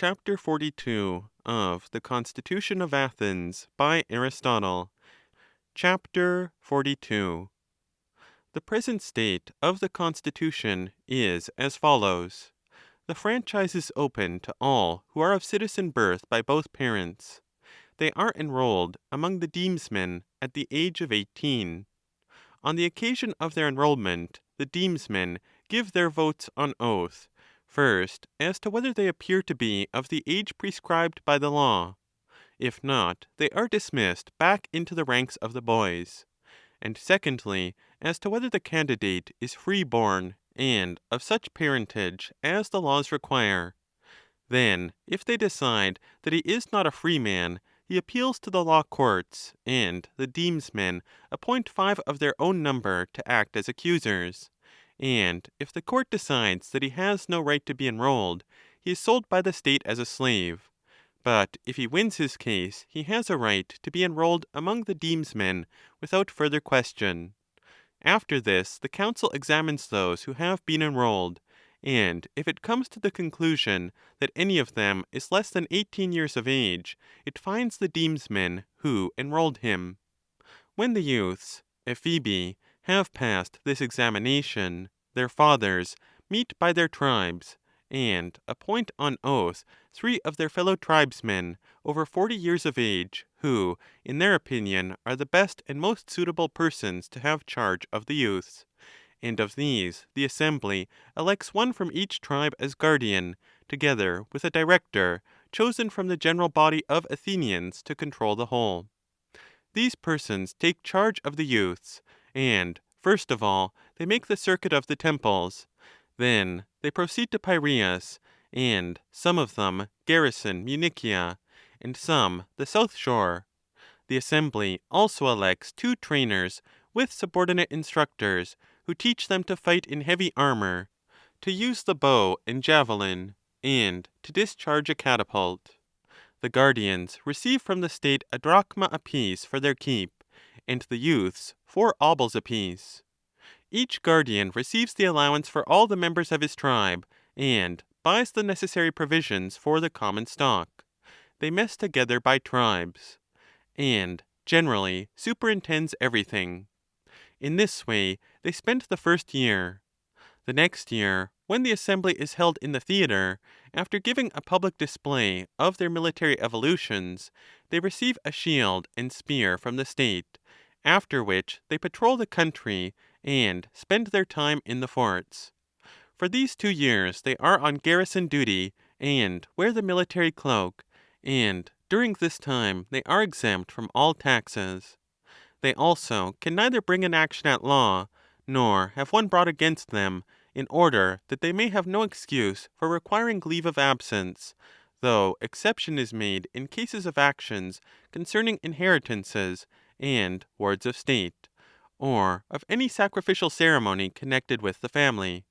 Chapter 42 of the Constitution of Athens by Aristotle. Chapter 42. The present state of the Constitution is as follows. The franchise is open to all who are of citizen birth by both parents. They are enrolled among the demesmen at the age of 18. On the occasion of their enrollment, the demesmen give their votes on oath, first, as to whether they appear to be of the age prescribed by the law. If not, they are dismissed back into the ranks of the boys. And secondly, as to whether the candidate is free-born and of such parentage as the laws require. Then, if they decide that he is not a free man, he appeals to the law courts, and the demesmen appoint 5 of their own number to act as accusers. And if the court decides that he has no right to be enrolled, he is sold by the state as a slave. But if he wins his case, he has a right to be enrolled among the demesmen without further question. After this, the council examines those who have been enrolled, and if it comes to the conclusion that any of them is less than 18 years of age, it fines the demesmen who enrolled him. When the youths, Ephebi, have passed this examination, their fathers meet by their tribes, and appoint on oath 3 of their fellow tribesmen over 40 years of age, who, in their opinion, are the best and most suitable persons to have charge of the youths. And of these the assembly elects 1 from each tribe as guardian, together with a director, chosen from the general body of Athenians to control the whole. These persons take charge of the youths, and, first of all, they make the circuit of the temples. Then they proceed to Piraeus, and some of them garrison Munichia, and some the south shore. The assembly also elects 2 trainers with subordinate instructors, who teach them to fight in heavy armor, to use the bow and javelin, and to discharge a catapult. The guardians receive from the state a drachma apiece for their keep, and the youths 4 obols apiece. Each guardian receives the allowance for all the members of his tribe, and buys the necessary provisions for the common stock. They mess together by tribes, and generally superintends everything. In this way they spend the first year. The next year, when the assembly is held in the theatre, after giving a public display of their military evolutions, they receive a shield and spear from the state, after which they patrol the country and spend their time in the forts. For these 2 years they are on garrison duty and wear the military cloak, and during this time they are exempt from all taxes. They also can neither bring an action at law, nor have one brought against them, in order that they may have no excuse for requiring leave of absence, though exception is made in cases of actions concerning inheritances and wards of state, or of any sacrificial ceremony connected with the family.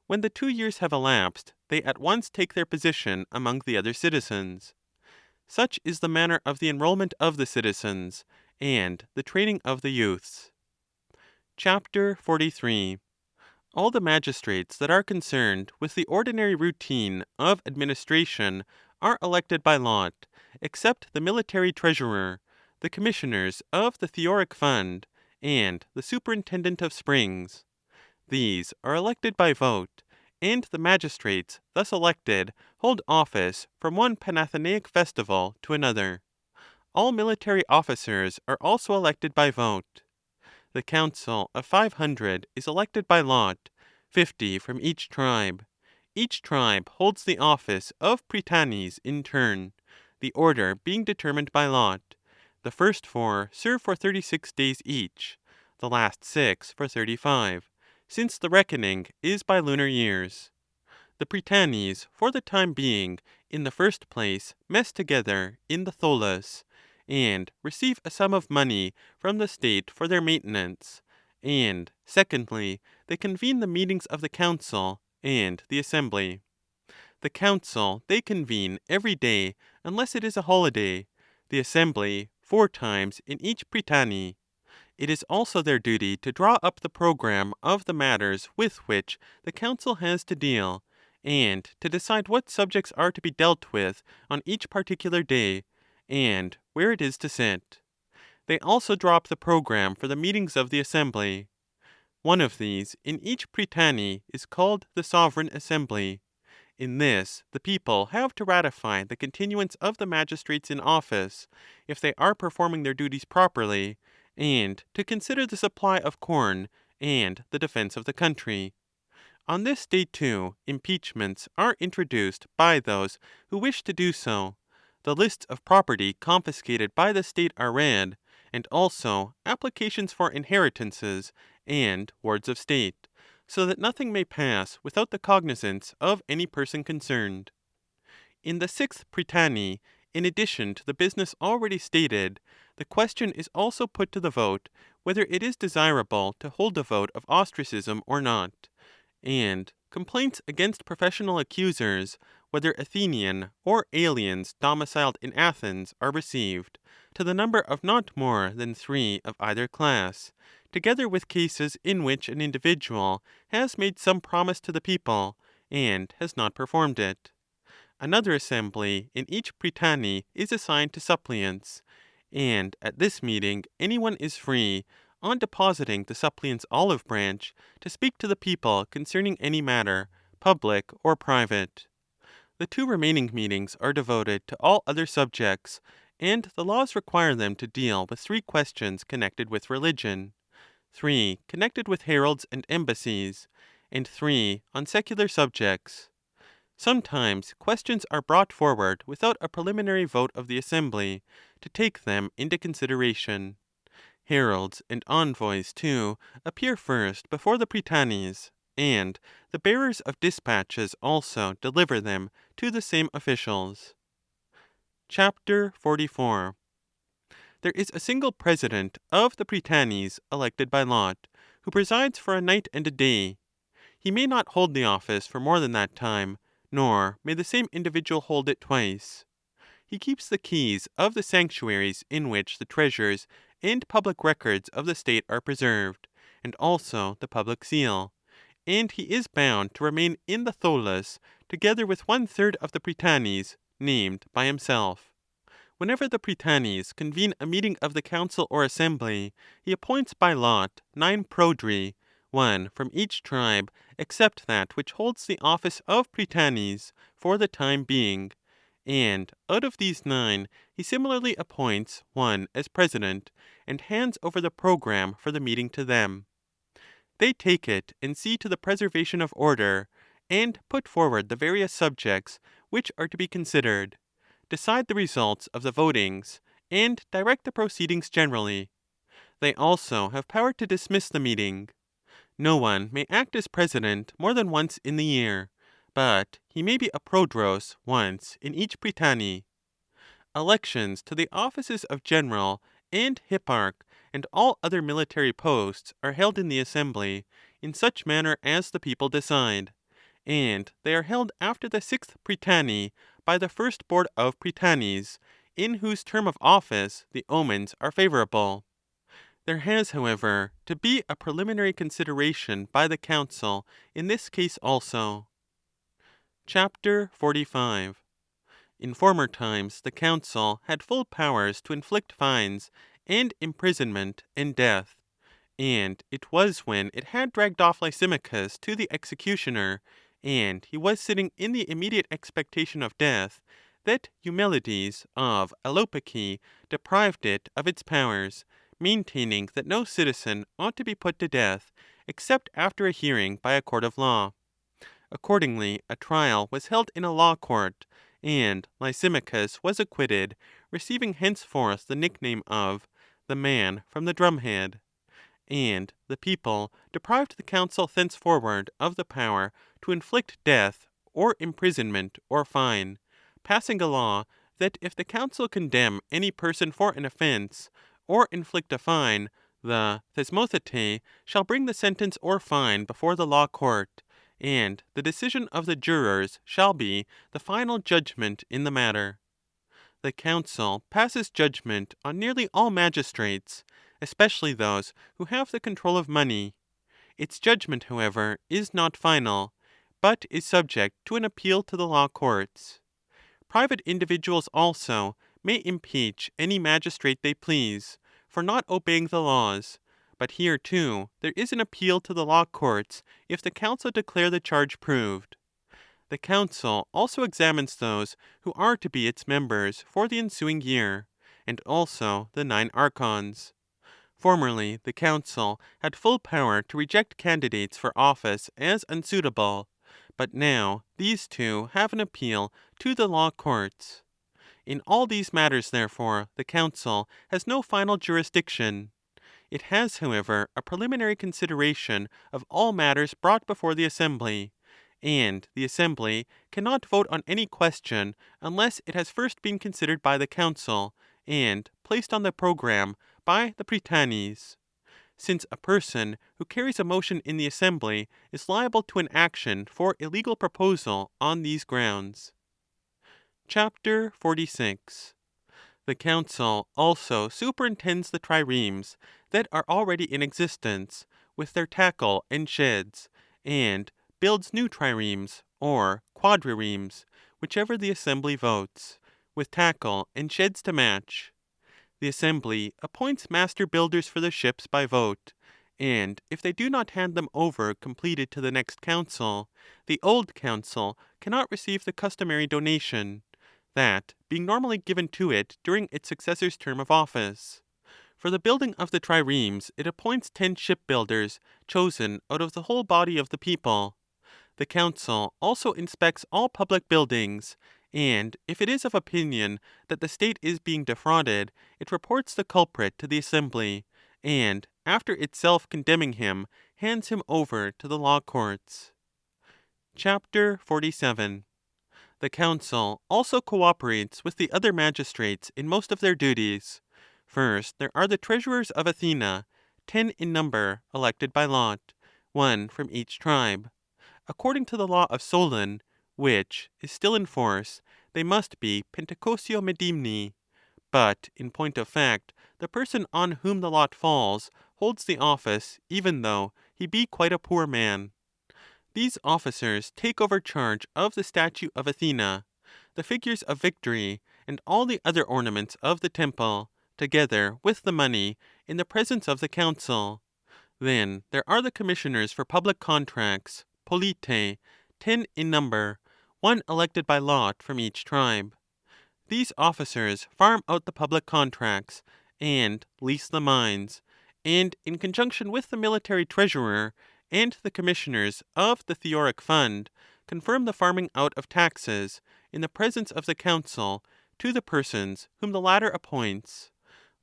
When the 2 years have elapsed, they at once take their position among the other citizens. Such is the manner of the enrollment of the citizens, and the training of the youths. Chapter 43. All the magistrates that are concerned with the ordinary routine of administration are elected by lot, except the military treasurer, the commissioners of the Theoric Fund, and the superintendent of springs. These are elected by vote, and the magistrates thus elected hold office from one Panathenaic festival to another. All military officers are also elected by vote. The council of 500 is elected by lot, 50 from each tribe. Each tribe holds the office of prytanes in turn, the order being determined by lot. The first 4 serve for 36 days each, the last 6 for 35, since the reckoning is by lunar years. The prytanes, for the time being, in the first place, mess together in the tholos, and receive a sum of money from the state for their maintenance, and, secondly, they convene the meetings of the council and the assembly. The council they convene every day, unless it is a holiday, the assembly 4 times in each prytany. It is also their duty to draw up the programme of the matters with which the council has to deal, and to decide what subjects are to be dealt with on each particular day, and where it is to sit. They also draw up the program for the meetings of the assembly. One of these in each prytany is called the Sovereign Assembly. In this, the people have to ratify the continuance of the magistrates in office, if they are performing their duties properly, and to consider the supply of corn and the defense of the country. On this day, too, impeachments are introduced by those who wish to do so. The lists of property confiscated by the state are read, and also applications for inheritances and wards of state, so that nothing may pass without the cognizance of any person concerned. In the sixth prytany, in addition to the business already stated, the question is also put to the vote whether it is desirable to hold a vote of ostracism or not, and complaints against professional accusers, whether Athenian or aliens domiciled in Athens, are received, to the number of not more than 3 of either class, together with cases in which an individual has made some promise to the people and has not performed it. Another assembly in each prytany is assigned to suppliants, and at this meeting anyone is free, on depositing the suppliant's olive branch, to speak to the people concerning any matter, public or private. The 2 remaining meetings are devoted to all other subjects, and the laws require them to deal with 3 questions connected with religion, 3 connected with heralds and embassies, and 3 on secular subjects. Sometimes questions are brought forward without a preliminary vote of the assembly, to take them into consideration. Heralds and envoys, too, appear first before the prytanies, and the bearers of dispatches also deliver them to the same officials. Chapter 44. There is a single president of the prytanies elected by lot, who presides for a night and a day. He may not hold the office for more than that time, nor may the same individual hold it twice. He keeps the keys of the sanctuaries in which the treasures and public records of the state are preserved, and also the public seal, and he is bound to remain in the tholos, together with 1/3 of the prytanies named by himself. Whenever the prytanies convene a meeting of the council or assembly, he appoints by lot 9 prodri, 1 from each tribe, except that which holds the office of prytanies for the time being, and out of these 9 he similarly appoints 1 as president, and hands over the program for the meeting to them. They take it and see to the preservation of order, and put forward the various subjects which are to be considered, decide the results of the votings, and direct the proceedings generally. They also have power to dismiss the meeting. No one may act as president more than once in the year, but he may be a prodros once in each prytany. Elections to the offices of general and hipparch and all other military posts are held in the assembly in such manner as the people decide, and they are held after the 6th prytany by the first board of prytanies, in whose term of office the omens are favorable. There has, however, to be a preliminary consideration by the council in this case also. Chapter 45. In former times the council had full powers to inflict fines and imprisonment and death, and it was when it had dragged off Lysimachus to the executioner, and he was sitting in the immediate expectation of death, that Eumelades of Alopaci deprived it of its powers, maintaining that no citizen ought to be put to death, except after a hearing by a court of law. Accordingly, a trial was held in a law court, and Lysimachus was acquitted, receiving henceforth the nickname of the man from the drumhead. And the people deprived the council thenceforward of the power to inflict death or imprisonment or fine, passing a law that if the council condemn any person for an offense, or inflict a fine, the thesmothete shall bring the sentence or fine before the law court, and the decision of the jurors shall be the final judgment in the matter. The council passes judgment on nearly all magistrates, especially those who have the control of money. Its judgment, however, is not final, but is subject to an appeal to the law courts. Private individuals also may impeach any magistrate they please for not obeying the laws, but here too there is an appeal to the law courts if the council declare the charge proved. The council also examines those who are to be its members for the ensuing year, and also the 9 archons. Formerly the council had full power to reject candidates for office as unsuitable, but now these two have an appeal to the law courts. In all these matters, therefore, the council has no final jurisdiction. It has, however, a preliminary consideration of all matters brought before the assembly, and the assembly cannot vote on any question unless it has first been considered by the council and placed on the program by the prytanes. Since a person who carries a motion in the assembly is liable to an action for illegal proposal on these grounds. Chapter 46. The council also superintends the triremes that are already in existence, with their tackle and sheds, and builds new triremes, or quadriremes, whichever the assembly votes, with tackle and sheds to match. The assembly appoints master builders for the ships by vote, and if they do not hand them over completed to the next council, the old council cannot receive the customary donation, that being normally given to it during its successor's term of office. For the building of the triremes it appoints 10 shipbuilders chosen out of the whole body of the people. The council also inspects all public buildings, and if it is of opinion that the state is being defrauded, it reports the culprit to the assembly, and, after itself condemning him, hands him over to the law courts. Chapter 47. The council also cooperates with the other magistrates in most of their duties. First, there are the treasurers of Athena, 10 in number, elected by lot, 1 from each tribe. According to the law of Solon, which is still in force, they must be Pentacosio Medimni, but in point of fact, the person on whom the lot falls holds the office even though he be quite a poor man. These officers take over charge of the statue of Athena, the figures of victory, and all the other ornaments of the temple, together with the money, in the presence of the council. Then there are the commissioners for public contracts, polite, 10 in number, 1 elected by lot from each tribe. These officers farm out the public contracts, and lease the mines, and in conjunction with the military treasurer and the commissioners of the Theoric Fund, confirm the farming out of taxes, in the presence of the council, to the persons whom the latter appoints.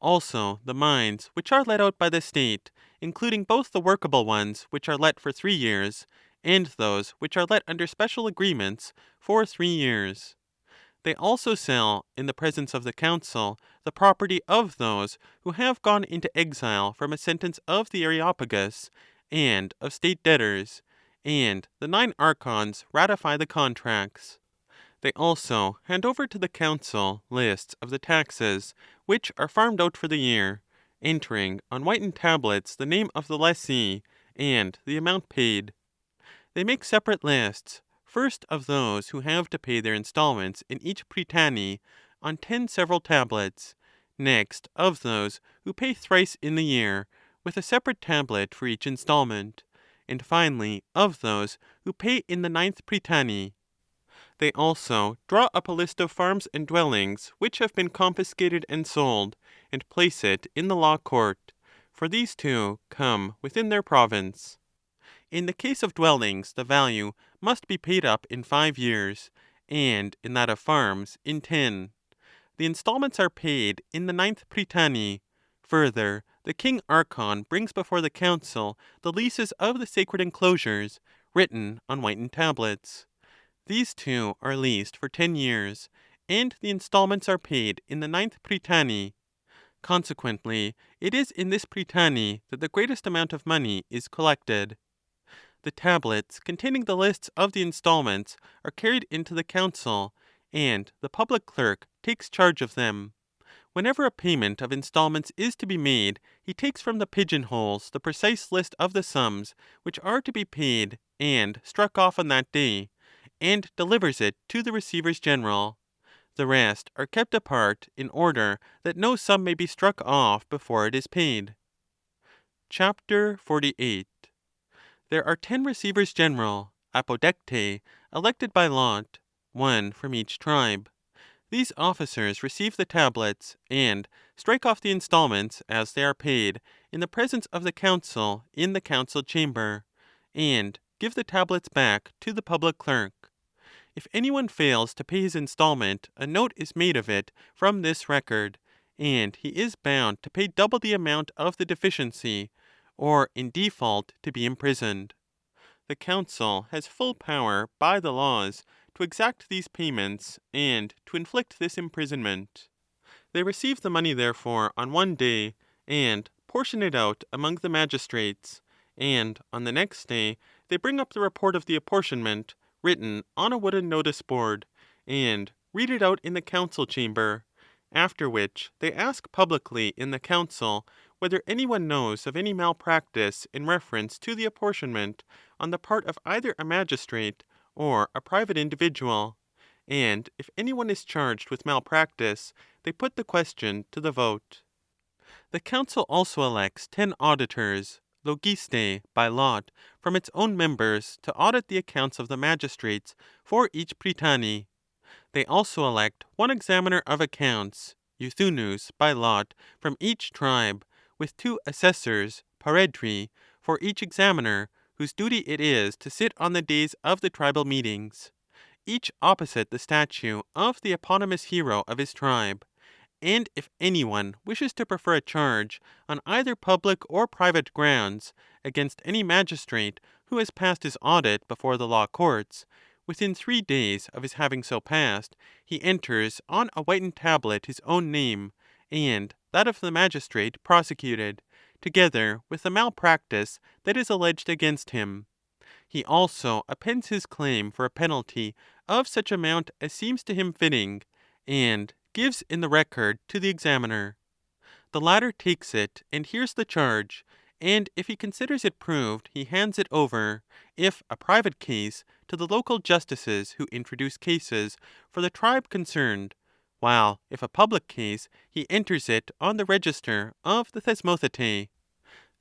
Also the mines which are let out by the state, including both the workable ones which are let for 3 years, and those which are let under special agreements for 3 years. They also sell, in the presence of the council, the property of those who have gone into exile from a sentence of the Areopagus, and of state debtors, and the 9 archons ratify the contracts. They also hand over to the council lists of the taxes which are farmed out for the year, entering on whitened tablets the name of the lessee and the amount paid. They make separate lists, first of those who have to pay their installments in each prytany on 10 several tablets, next of those who pay thrice in the year, with a separate tablet for each installment, and finally of those who pay in the 9th prytany. They also draw up a list of farms and dwellings which have been confiscated and sold, and place it in the law court, for these two come within their province. In the case of dwellings, the value must be paid up in 5 years, and in that of farms, in 10. The installments are paid in the 9th prytany. Further, the king archon brings before the council the leases of the sacred enclosures, written on whitened tablets. These two are leased for 10 years, and the installments are paid in the 9th prytany. Consequently, it is in this prytany that the greatest amount of money is collected. The tablets containing the lists of the installments are carried into the council, and the public clerk takes charge of them. Whenever a payment of installments is to be made, he takes from the pigeonholes the precise list of the sums which are to be paid, and struck off on that day, and delivers it to the receivers general. The rest are kept apart in order that no sum may be struck off before it is paid. Chapter 48. There are 10 receivers general, apodectae, elected by lot, one from each tribe. These officers receive the tablets, and strike off the installments as they are paid, in the presence of the council in the council chamber, and give the tablets back to the public clerk. If anyone fails to pay his installment, a note is made of it from this record, and he is bound to pay double the amount of the deficiency, or in default to be imprisoned. The council has full power by the laws to exact these payments and to inflict this imprisonment. They receive the money, therefore, on one day, and portion it out among the magistrates, and on the next day they bring up the report of the apportionment, written on a wooden notice board, and read it out in the council chamber, after which they ask publicly in the council whether anyone knows of any malpractice in reference to the apportionment on the part of either a magistrate or a private individual, and if anyone is charged with malpractice, they put the question to the vote. The council also elects 10 auditors, logiste, by lot, from its own members to audit the accounts of the magistrates for each prytany. They also elect 1 examiner of accounts, euthunus, by lot, from each tribe, with 2 assessors, paredri, for each examiner, whose duty it is to sit on the days of the tribal meetings, each opposite the statue of the eponymous hero of his tribe. And if anyone wishes to prefer a charge, on either public or private grounds, against any magistrate who has passed his audit before the law courts, within 3 days of his having so passed, he enters on a whitened tablet his own name, and that of the magistrate prosecuted, together with the malpractice that is alleged against him. He also appends his claim for a penalty of such amount as seems to him fitting, and gives in the record to the examiner. The latter takes it and hears the charge, and if he considers it proved, he hands it over, if a private case, to the local justices who introduce cases for the tribe concerned, while if a public case, he enters it on the register of the Thesmothetae.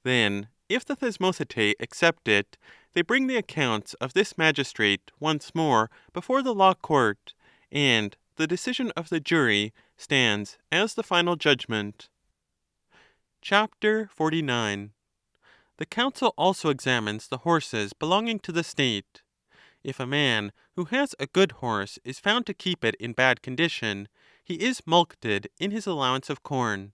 Then, if the Thesmothetae accept it, they bring the accounts of this magistrate once more before the law court, and the decision of the jury stands as the final judgment. Chapter 49. The council also examines the horses belonging to the state. If a man who has a good horse is found to keep it in bad condition, he is mulcted in his allowance of corn,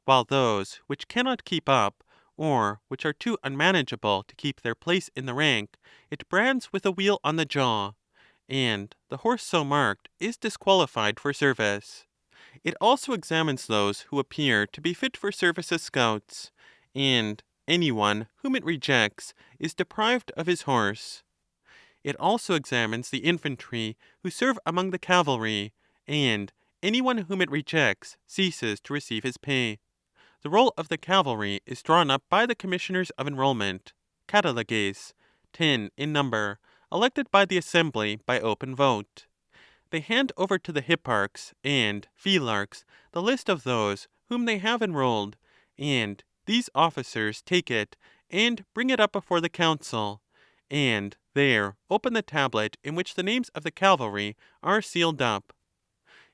while those which cannot keep up, or which are too unmanageable to keep their place in the rank, it brands with a wheel on the jaw, and the horse so marked is disqualified for service. It also examines those who appear to be fit for service as scouts, and anyone whom it rejects is deprived of his horse. It also examines the infantry who serve among the cavalry, and anyone whom it rejects ceases to receive his pay. The roll of the cavalry is drawn up by the commissioners of enrollment, cataloges, 10 in number, elected by the assembly by open vote. They hand over to the hipparchs and phylarchs the list of those whom they have enrolled, and these officers take it and bring it up before the council, and there open the tablet in which the names of the cavalry are sealed up.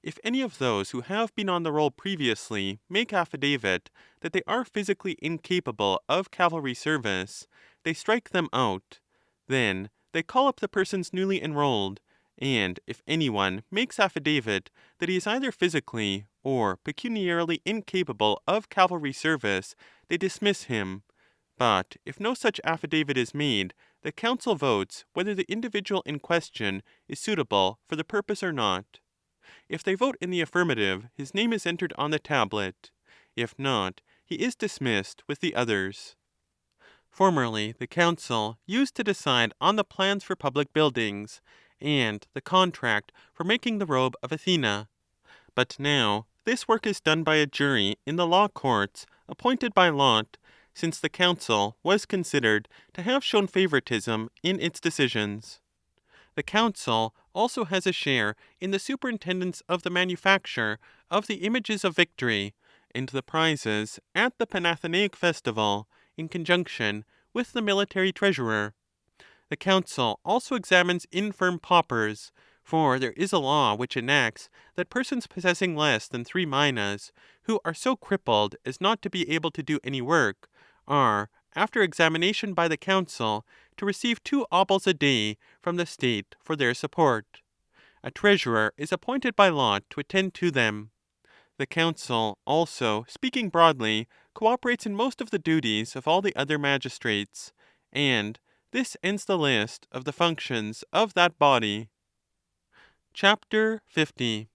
If any of those who have been on the roll previously make affidavit that they are physically incapable of cavalry service, they strike them out. Then they call up the persons newly enrolled, and if anyone makes affidavit that he is either physically or pecuniarily incapable of cavalry service, they dismiss him. But if no such affidavit is made, the council votes whether the individual in question is suitable for the purpose or not. If they vote in the affirmative, his name is entered on the tablet. If not, he is dismissed with the others. Formerly, the council used to decide on the plans for public buildings, and the contract for making the robe of Athena. But now this work is done by a jury in the law courts, appointed by lot, since the council was considered to have shown favoritism in its decisions. The council also has a share in the superintendence of the manufacture of the images of victory and the prizes at the Panathenaic festival, in conjunction with the military treasurer. The council also examines infirm paupers, for there is a law which enacts that persons possessing less than 3 minas, who are so crippled as not to be able to do any work, are, after examination by the council, to receive 2 obols a day from the state for their support. A treasurer is appointed by lot to attend to them. The council also, speaking broadly, cooperates in most of the duties of all the other magistrates, and this ends the list of the functions of that body. Chapter 50.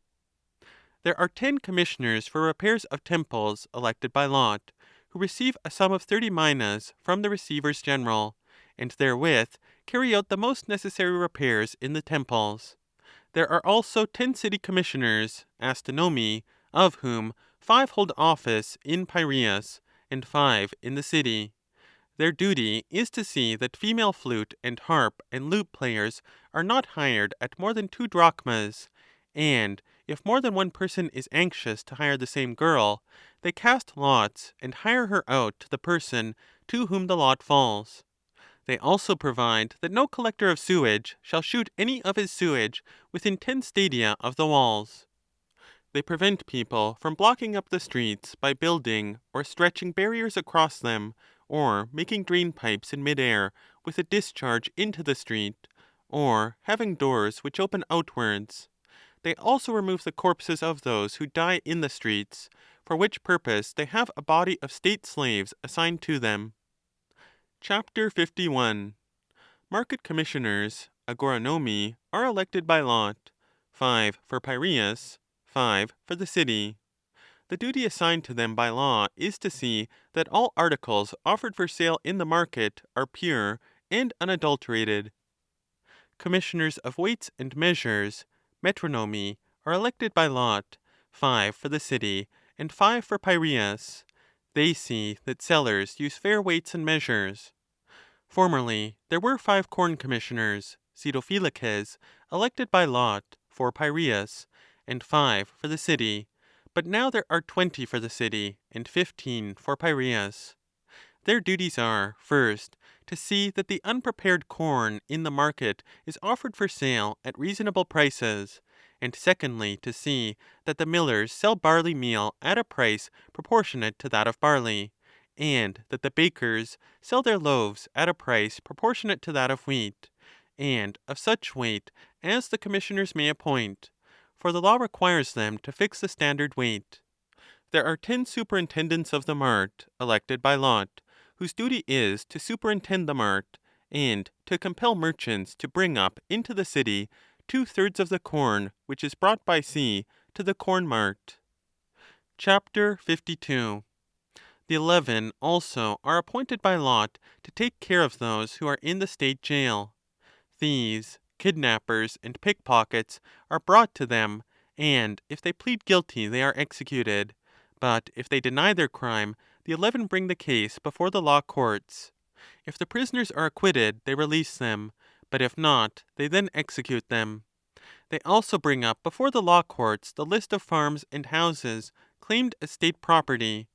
There are 10 commissioners for repairs of temples elected by lot, who receive a sum of 30 minas from the receivers general, and therewith carry out the most necessary repairs in the temples. There are also 10 city commissioners, astynomi, of whom 5 hold office in Piraeus, and 5 in the city. Their duty is to see that female flute and harp and lute players are not hired at more than 2 drachmas, and if more than one person is anxious to hire the same girl, they cast lots and hire her out to the person to whom the lot falls. They also provide that no collector of sewage shall shoot any of his sewage within 10 stadia of the walls. They prevent people from blocking up the streets by building or stretching barriers across them, or making drain pipes in mid-air with a discharge into the street, or having doors which open outwards. They also remove the corpses of those who die in the streets, for which purpose they have a body of state slaves assigned to them. Chapter 51. Market commissioners, agoranomi, are elected by lot, 5 for Piraeus, 5 for the city. The duty assigned to them by law is to see that all articles offered for sale in the market are pure and unadulterated. Commissioners of weights and measures, metronomi, are elected by lot, 5 for the city and 5 for Piraeus. They see that sellers use fair weights and measures. Formerly there were 5 corn commissioners, pseudophilices, elected by lot, for Piraeus, and 5 for the city, but now there are 20 for the city and 15 for Piraeus. Their duties are, first, to see that the unprepared corn in the market is offered for sale at reasonable prices, and secondly to see that the millers sell barley meal at a price proportionate to that of barley, and that the bakers sell their loaves at a price proportionate to that of wheat, and of such weight as the commissioners may appoint, for the law requires them to fix the standard weight. There are 10 superintendents of the mart, elected by lot, whose duty is to superintend the mart, and to compel merchants to bring up into the city 2/3 of the corn which is brought by sea to the corn mart. Chapter 52. The 11 also are appointed by lot to take care of those who are in the state jail. Thieves, kidnappers, and pickpockets are brought to them, and if they plead guilty they are executed. But if they deny their crime, the 11 bring the case before the law courts. If the prisoners are acquitted, they release them, but if not, they then execute them. They also bring up before the law courts the list of farms and houses claimed as state property,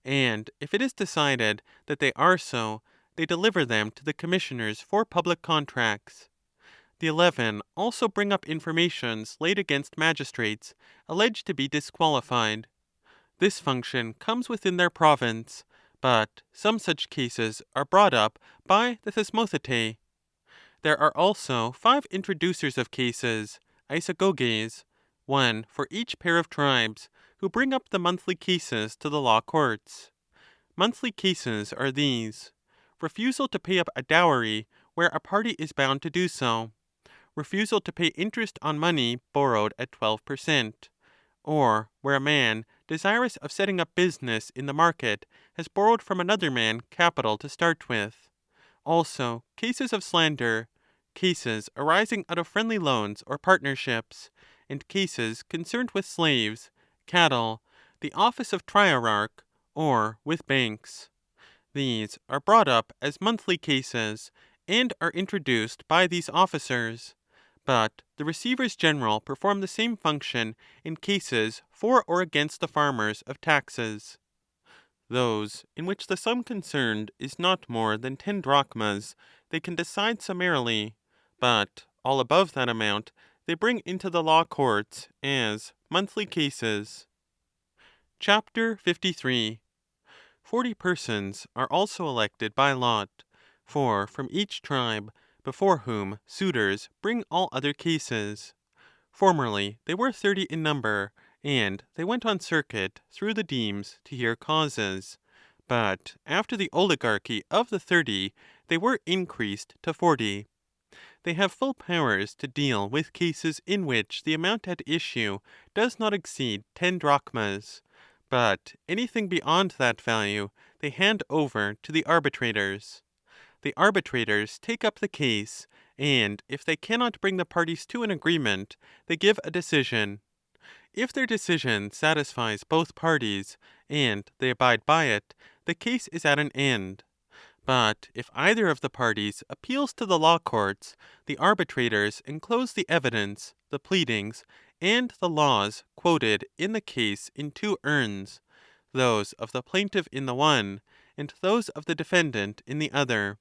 and if it is decided that they are so, they deliver them to the commissioners for public contracts. The 11 also bring up informations laid against magistrates alleged to be disqualified. This function comes within their province, but some such cases are brought up by the Thesmothetae. There are also 5 introducers of cases, isagoges, 1 for each pair of tribes, who bring up the monthly cases to the law courts. Monthly cases are these: refusal to pay up a dowry where a party is bound to do so, refusal to pay interest on money borrowed at 12%, or where a man desirous of setting up business in the market has borrowed from another man capital to start with. Also, cases of slander, cases arising out of friendly loans or partnerships, and cases concerned with slaves, cattle, the office of triarch, or with banks. These are brought up as monthly cases, and are introduced by these officers. But the receivers general perform the same function in cases for or against the farmers of taxes. Those in which the sum concerned is not more than 10 drachmas they can decide summarily, but all above that amount they bring into the law courts as monthly cases. Chapter 53. 40 persons are also elected by lot, for from each tribe, before whom suitors bring all other cases. Formerly they were 30 in number, and they went on circuit through the demes to hear causes. But after the oligarchy of the 30, they were increased to 40. They have full powers to deal with cases in which the amount at issue does not exceed 10 drachmas, but anything beyond that value they hand over to the arbitrators. The arbitrators take up the case, and if they cannot bring the parties to an agreement, they give a decision. If their decision satisfies both parties, and they abide by it, the case is at an end. But if either of the parties appeals to the law courts, the arbitrators enclose the evidence, the pleadings, and the laws quoted in the case in 2 urns, those of the plaintiff in the one, and those of the defendant in the other.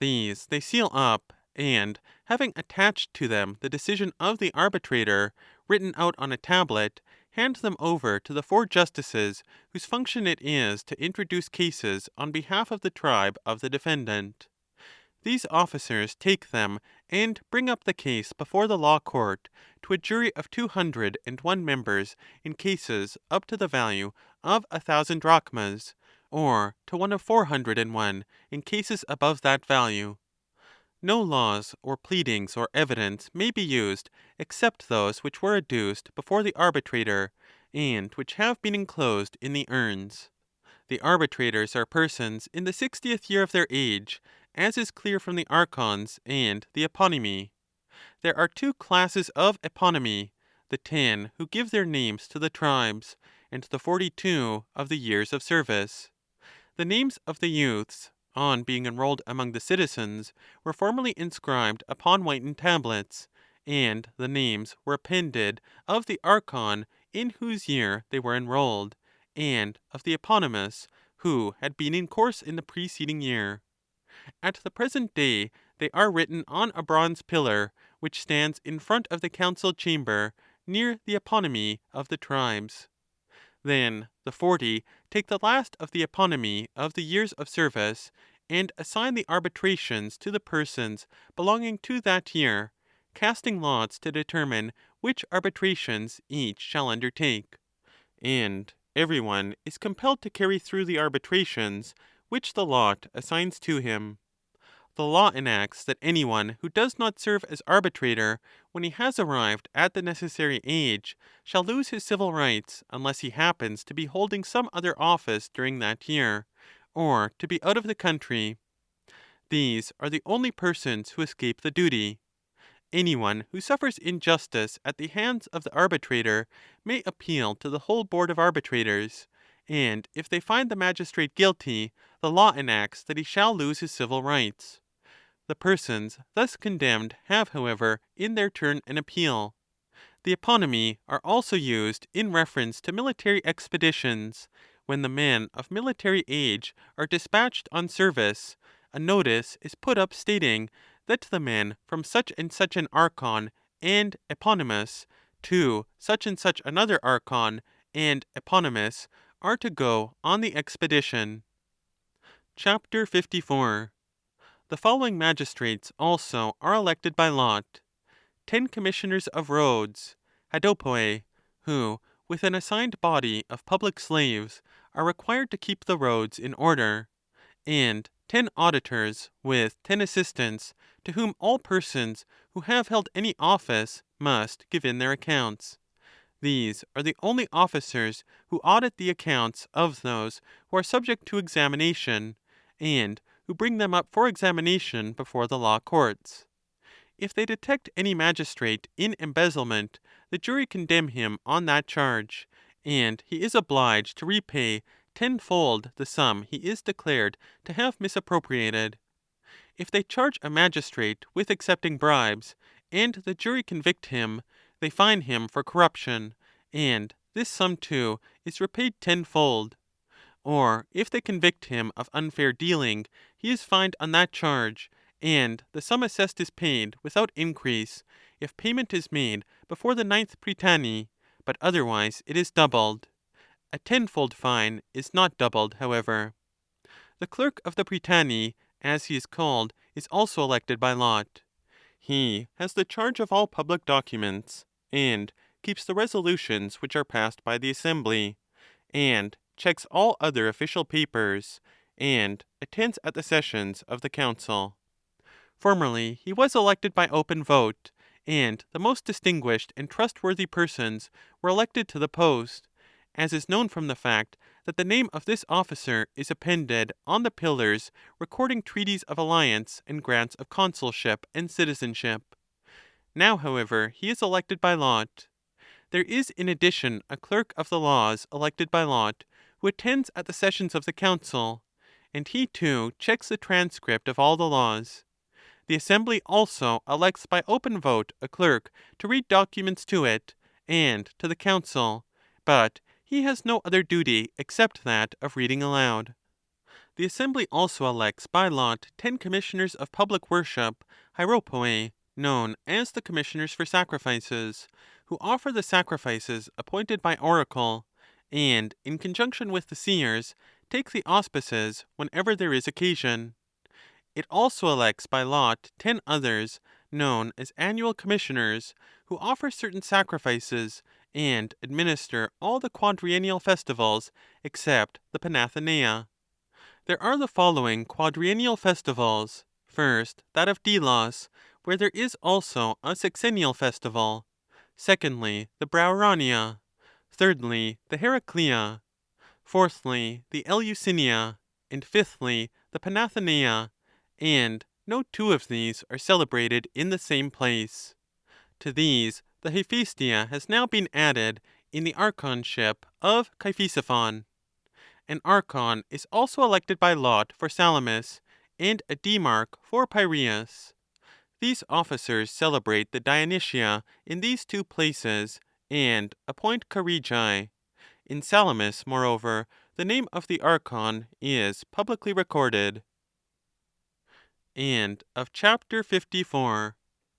These they seal up, and having attached to them the decision of the arbitrator, written out on a tablet, hand them over to the 4 justices whose function it is to introduce cases on behalf of the tribe of the defendant. These officers take them and bring up the case before the law court to a jury of 201 members in cases up to the value of 1,000 drachmas, or to one of 401 in cases above that value. No laws or pleadings or evidence may be used except those which were adduced before the arbitrator, and which have been enclosed in the urns. The arbitrators are persons in the 60th year of their age, as is clear from the archons and the eponymi. There are 2 classes of eponymi, the 10 who give their names to the tribes, and the 42 of the years of service. The names of the youths, on being enrolled among the citizens, were formerly inscribed upon whitened tablets, and the names were appended of the archon in whose year they were enrolled, and of the eponymous, who had been in course in the preceding year. At the present day they are written on a bronze pillar, which stands in front of the council chamber, near the eponymi of the tribes. Then the 40 take the last of the eponymi of the years of service, and assign the arbitrations to the persons belonging to that year, casting lots to determine which arbitrations each shall undertake. And every one is compelled to carry through the arbitrations which the lot assigns to him. The law enacts that anyone who does not serve as arbitrator when he has arrived at the necessary age shall lose his civil rights unless he happens to be holding some other office during that year, or to be out of the country. These are the only persons who escape the duty. Anyone who suffers injustice at the hands of the arbitrator may appeal to the whole board of arbitrators, and if they find the magistrate guilty, the law enacts that he shall lose his civil rights. The persons thus condemned have, however, in their turn an appeal. The eponymi are also used in reference to military expeditions. When the men of military age are dispatched on service, a notice is put up stating that the men from such and such an archon and eponymous to such and such another archon and eponymous are to go on the expedition. Chapter 54. The following magistrates also are elected by lot: 10 commissioners of roads, hadopoe, who, with an assigned body of public slaves, are required to keep the roads in order, and 10 auditors, with 10 assistants, to whom all persons who have held any office must give in their accounts. These are the only officers who audit the accounts of those who are subject to examination, and who bring them up for examination before the law courts. If they detect any magistrate in embezzlement, the jury condemn him on that charge, and he is obliged to repay tenfold the sum he is declared to have misappropriated. If they charge a magistrate with accepting bribes, and the jury convict him, they fine him for corruption, and this sum too is repaid tenfold. Or if they convict him of unfair dealing, he is fined on that charge, and the sum assessed is paid without increase, if payment is made before the 9th prytany, but otherwise it is doubled. A tenfold fine is not doubled, however. The clerk of the prytany, as he is called, is also elected by lot. He has the charge of all public documents, and keeps the resolutions which are passed by the assembly, and checks all other official papers, and attends at the sessions of the council. Formerly he was elected by open vote, and the most distinguished and trustworthy persons were elected to the post, as is known from the fact that the name of this officer is appended on the pillars recording treaties of alliance and grants of consulship and citizenship. Now, however, he is elected by lot. There is in addition a clerk of the laws elected by lot, who attends at the sessions of the council, and he too checks the transcript of all the laws. The assembly also elects by open vote a clerk to read documents to it, and to the council, but he has no other duty except that of reading aloud. The assembly also elects by lot 10 commissioners of public worship, hieropoe, known as the commissioners for sacrifices, who offer the sacrifices appointed by oracle, and, in conjunction with the seers, take the auspices whenever there is occasion. It also elects by lot 10 others, known as annual commissioners, who offer certain sacrifices, and administer all the quadriennial festivals except the Panathenaea. There are the following quadriennial festivals. First, that of Delos, where there is also a sexennial festival. Secondly, the Brauronia. Thirdly, the Heraclea. Fourthly, the Eleusinia. And fifthly, the Panathenaea. And no 2 of these are celebrated in the same place. To these the Hephaestia has now been added in the archonship of Ctesiphon. An archon is also elected by lot for Salamis, and a demarch for Piraeus. These officers celebrate the Dionysia in these 2 places, and appoint Charigi. In Salamis, moreover, the name of the archon is publicly recorded. End of chapter 54.